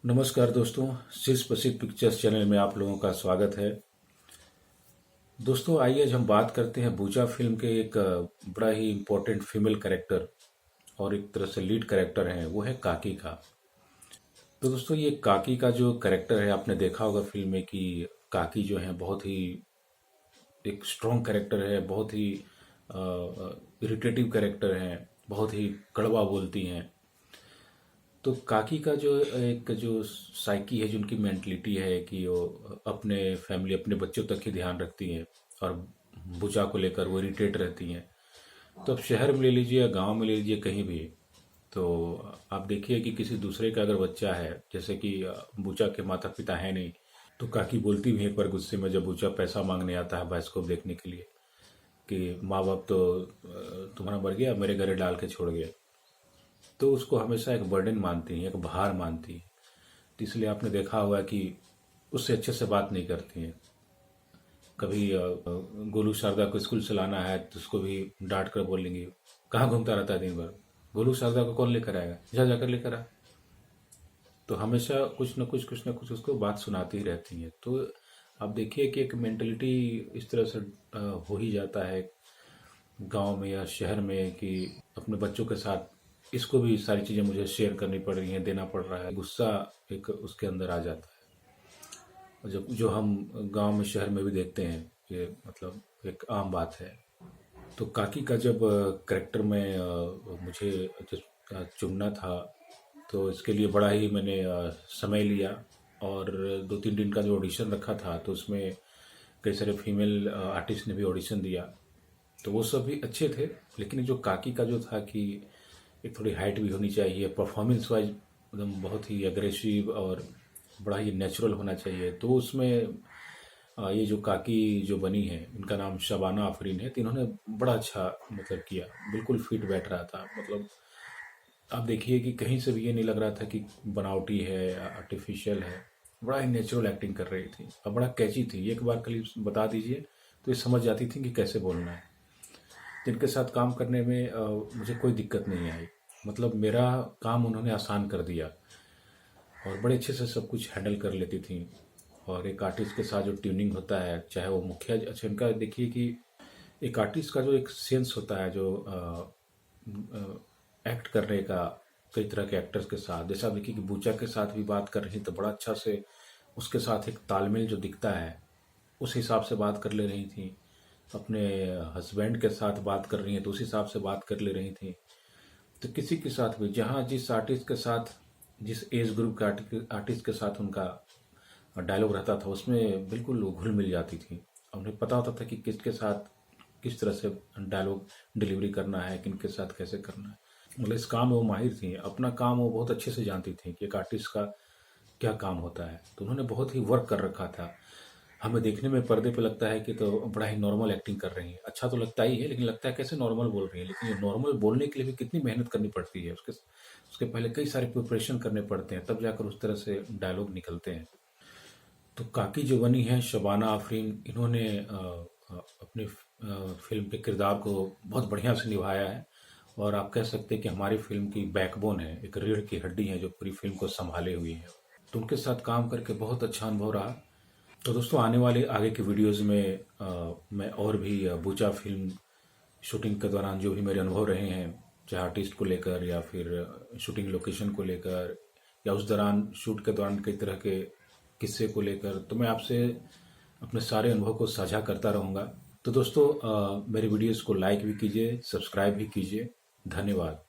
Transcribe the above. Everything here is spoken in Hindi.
नमस्कार दोस्तों, शीर्ष प्रसिद्ध पिक्चर्स चैनल में आप लोगों का स्वागत है। दोस्तों आइए आज हम बात करते हैं बूचा फिल्म के एक बड़ा ही इम्पोर्टेंट फीमेल कैरेक्टर और एक तरह से लीड कैरेक्टर हैं, वो है काकी का। तो दोस्तों ये काकी का जो कैरेक्टर है, आपने देखा होगा फिल्म में कि काकी जो है बहुत ही एक स्ट्रॉन्ग कैरेक्टर है, बहुत ही इरिटेटिव कैरेक्टर है, बहुत ही कड़वा बोलती हैं। तो काकी का जो एक जो साइकी है, जो उनकी मेंटलिटी है कि वो अपने फैमिली अपने बच्चों तक ही ध्यान रखती हैं और बुचा को लेकर वो इरिटेट रहती हैं। तो अब शहर में ले लीजिए या गांव में ले लीजिए, कहीं भी तो आप देखिए कि किसी दूसरे का अगर बच्चा है, जैसे कि बुचा के माता पिता है नहीं, तो काकी बोलती भी है एक बार गुस्से में, जब बुचा पैसा मांगने आता है बायोस्कोप देखने के लिए, कि माँ बाप तो तुम्हारा मर गया, मेरे घरे डाल के छोड़ गया। तो उसको हमेशा एक बर्डन मानती हैं, एक भार मानती हैं। तो इसलिए आपने देखा होगा कि उससे अच्छे से बात नहीं करती हैं। कभी गोलू शारदा को स्कूल से लाना है तो उसको भी डांट कर बोलेंगी, कहाँ घूमता रहता है दिन भर, गोलू शारदा को कौन लेकर आएगा, जा जाकर लेकर आ। तो हमेशा कुछ न कुछ उसको बात सुनाती ही रहती हैं। तो आप देखिए कि एक मेंटलिटी इस तरह से हो ही जाता है गांव में या शहर में कि अपने बच्चों के साथ इसको भी सारी चीज़ें मुझे शेयर करनी पड़ रही हैं, देना पड़ रहा है, गुस्सा एक उसके अंदर आ जाता है। और जो जो हम गांव में शहर में भी देखते हैं, ये मतलब एक आम बात है। तो काकी का जब करेक्टर में मुझे चुनना था, तो इसके लिए बड़ा ही मैंने समय लिया और 2-3 दिन का जो ऑडिशन रखा था, तो उसमें कई सारे फीमेल आर्टिस्ट ने भी ऑडिशन दिया। तो वो सब भी अच्छे थे, लेकिन जो काकी का जो था कि एक थोड़ी हाइट भी होनी चाहिए, परफॉर्मेंस वाइज एकदम बहुत ही अग्रेसिव और बड़ा ही नेचुरल होना चाहिए। तो उसमें ये जो काकी जो बनी है, इनका नाम शबाना आफरीन है, तो इन्होंने बड़ा अच्छा मतलब किया, बिल्कुल फिट बैठ रहा था। मतलब आप देखिए कि कहीं से भी ये नहीं लग रहा था कि बनावटी है, आर्टिफिशियल है। बड़ा ही नेचुरल एक्टिंग कर रही थी और बड़ा कैची थी। एक बार क्लिप बता दीजिए तो ये समझ जाती थी कि कैसे बोलना है। जिनके साथ काम करने में मुझे कोई दिक्कत नहीं आई। मतलब मेरा काम उन्होंने आसान कर दिया और बड़े अच्छे से सब कुछ हैंडल कर लेती थी। और एक आर्टिस्ट के साथ जो ट्यूनिंग होता है, चाहे वो मुखिया, अच्छा इनका देखिए कि एक आर्टिस्ट का जो एक सेंस होता है, जो एक्ट करने का, कई तरह के एक्टर्स के साथ, जैसे आप देखिए कि बूचा के साथ भी बात कर रही, तो बड़ा अच्छा से उसके साथ एक तालमेल जो दिखता है, उस हिसाब से बात कर ले रही थी। अपने हस्बैंड के साथ बात कर रही हैं तो उस हिसाब से बात कर ले रही थी। तो किसी के साथ भी, जहाँ जिस आर्टिस्ट के साथ, जिस एज ग्रुप के आर्टिस्ट के साथ उनका डायलॉग रहता था, उसमें बिल्कुल वो घुल मिल जाती थी। उन्हें पता होता था कि किसके साथ किस तरह से डायलॉग डिलीवरी करना है, किनके साथ कैसे करना है। मतलब इस काम में वो माहिर थी, अपना काम वो बहुत अच्छे से जानती थी कि एक आर्टिस्ट का क्या काम होता है। तो उन्होंने बहुत ही वर्क कर रखा था। हमें देखने में पर्दे पे लगता है कि तो बड़ा ही नॉर्मल एक्टिंग कर रही है, अच्छा तो लगता ही है, लेकिन लगता है कैसे नॉर्मल बोल रही है। लेकिन ये नॉर्मल बोलने के लिए भी कितनी मेहनत करनी पड़ती है, उसके उसके पहले कई सारे प्रिपरेशन करने पड़ते हैं, तब जाकर उस तरह से डायलॉग निकलते हैं। तो काकी जो बनी है शबाना आफरीन, इन्होंने अपने फिल्म के किरदार को बहुत बढ़िया से निभाया है। और आप कह सकते हैं कि हमारी फिल्म की बैकबोन है, एक रीढ़ की हड्डी है जो पूरी फिल्म को संभाले हुई है। तो उनके साथ काम करके बहुत अच्छा अनुभव रहा। तो दोस्तों आने वाले आगे की वीडियोस में मैं और भी बूचा फिल्म शूटिंग के दौरान जो भी मेरे अनुभव रहे हैं, चाहे आर्टिस्ट को लेकर या फिर शूटिंग लोकेशन को लेकर या उस दौरान शूट के दौरान कई तरह के किस्से को लेकर, तो मैं आपसे अपने सारे अनुभव को साझा करता रहूँगा। तो दोस्तों मेरे वीडियोस को लाइक भी कीजिए, सब्सक्राइब भी कीजिए। धन्यवाद।